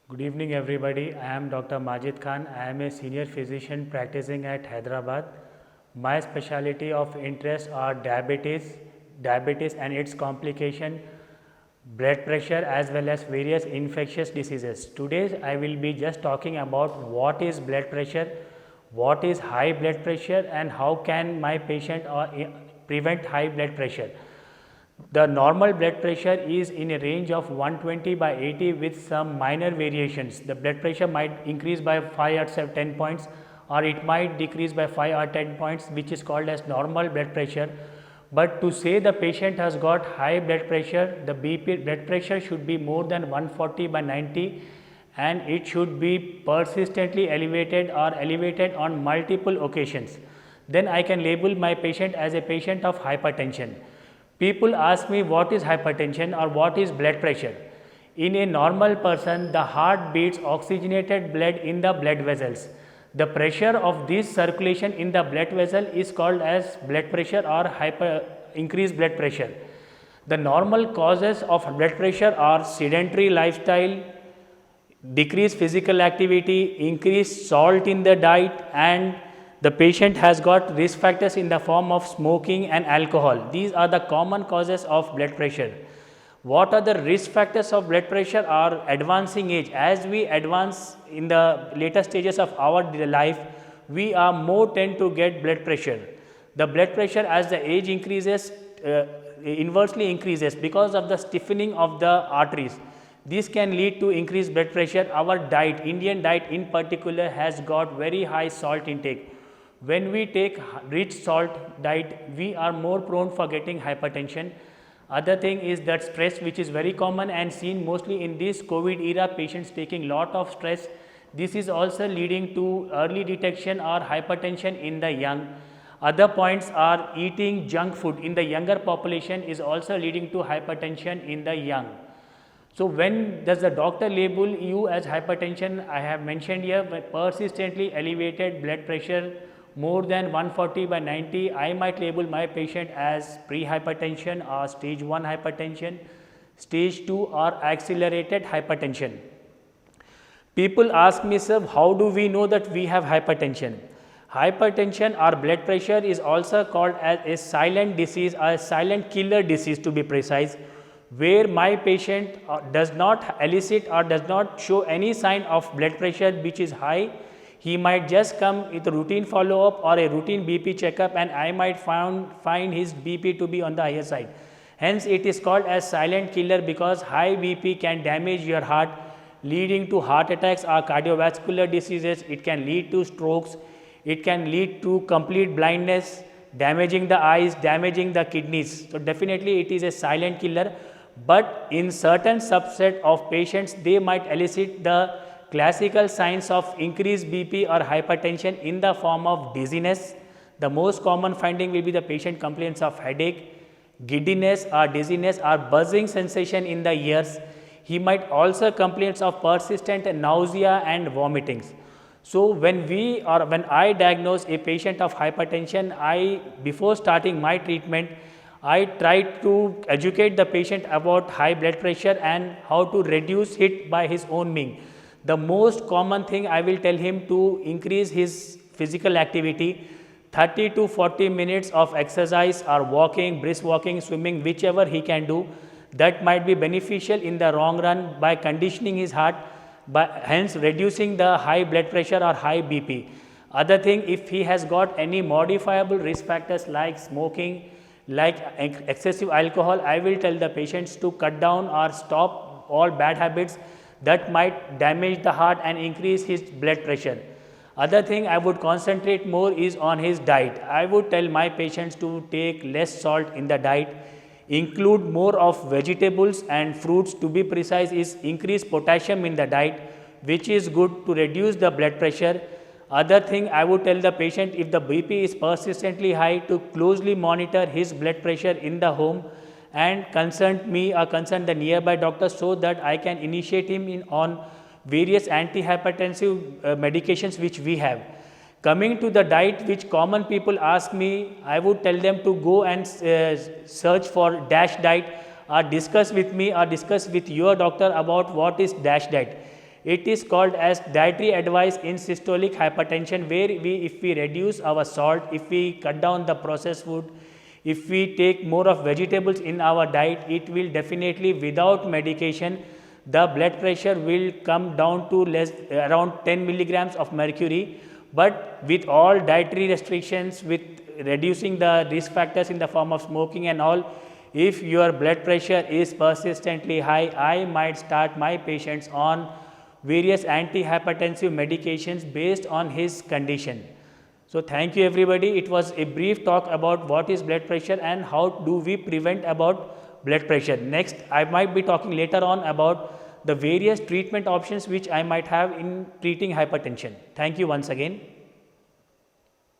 Good evening, everybody. I am Dr. Majid Khan. I am a senior physician practicing at Hyderabad. My specialty of interest are diabetes and its complication, blood pressure, as well as various infectious diseases. Today, I will be just talking about what is blood pressure, what is high blood pressure, and how can my patient prevent high blood pressure. The normal blood pressure is in a range of 120 by 80 with some minor variations. The blood pressure might increase by 5 or 10 points, or it might decrease by 5 or 10 points, which is called as normal blood pressure. But to say the patient has got high blood pressure, the BP blood pressure should be more than 140 by 90, and it should be persistently elevated or elevated on multiple occasions. Then I can label my patient as a patient of hypertension. People ask me what is hypertension or what is blood pressure. In a normal person, the heart beats oxygenated blood in the blood vessels. The pressure of this circulation in the blood vessel is called as blood pressure or increased blood pressure. The normal causes of blood pressure are sedentary lifestyle, decreased physical activity, increased salt in the diet, and the patient has got risk factors in the form of smoking and alcohol. These are the common causes of blood pressure. What are the risk factors of blood pressure? Are advancing age. As we advance in the later stages of our life, we are more tend to get blood pressure. The blood pressure as the age increases inversely increases because of the stiffening of the arteries. This can lead to increased blood pressure. Our diet, Indian diet in particular, has got very high salt intake. When we take rich salt diet, we are more prone for getting hypertension. Other thing is that stress, which is very common and seen mostly in this COVID era, patients taking lot of stress. This is also leading to early detection or hypertension in the young. Other points are eating junk food in the younger population is also leading to hypertension in the young. So when does the doctor label you as hypertension? I have mentioned here, persistently elevated blood pressure more than 140 by 90, I might label my patient as pre-hypertension or stage 1 hypertension, stage 2 or accelerated hypertension. People ask me, sir, how do we know that we have hypertension? Hypertension or blood pressure is also called as a silent disease or a silent killer disease, to be precise, where my patient does not elicit or does not show any sign of blood pressure which is high. He might just come with a routine follow up or a routine BP checkup, and I might find his BP to be on the higher side. Hence, it is called as silent killer because high BP can damage your heart, leading to heart attacks or cardiovascular diseases. It can lead to strokes. It can lead to complete blindness, damaging the eyes, damaging the kidneys. So, definitely it is a silent killer, but in certain subset of patients, they might elicit the classical signs of increased BP or hypertension in the form of dizziness. The most common finding will be the patient complaints of headache, giddiness or dizziness or buzzing sensation in the ears. He might also complain of persistent nausea and vomitings. So when I diagnose a patient of hypertension, before starting my treatment, I try to educate the patient about high blood pressure and how to reduce it by his own means. The most common thing I will tell him to increase his physical activity, 30 to 40 minutes of exercise or walking, brisk walking, swimming, whichever he can do. That might be beneficial in the long run by conditioning his heart, hence reducing the high blood pressure or high BP. Other thing, if he has got any modifiable risk factors like smoking, like excessive alcohol, I will tell the patients to cut down or stop all bad habits that might damage the heart and increase his blood pressure. Other thing I would concentrate more is on his diet. I would tell my patients to take less salt in the diet, include more of vegetables and fruits, to be precise is increase potassium in the diet, which is good to reduce the blood pressure. Other thing I would tell the patient, if the BP is persistently high, to closely monitor his blood pressure in the home and consult me or consult the nearby doctor so that I can initiate him on various antihypertensive medications which we have. Coming to the diet, which common people ask me, I would tell them to go and search for DASH diet or discuss with me or discuss with your doctor about what is DASH diet. It is called as dietary advice in systolic hypertension, where if we reduce our salt, if we cut down the processed food, if we take more of vegetables in our diet, it will definitely, without medication, the blood pressure will come down to around 10 milligrams of mercury. But with all dietary restrictions, with reducing the risk factors in the form of smoking and all, if your blood pressure is persistently high, I might start my patients on various antihypertensive medications based on his condition. So, thank you everybody. It was a brief talk about what is blood pressure and how do we prevent about blood pressure. Next, I might be talking later on about the various treatment options which I might have in treating hypertension. Thank you once again.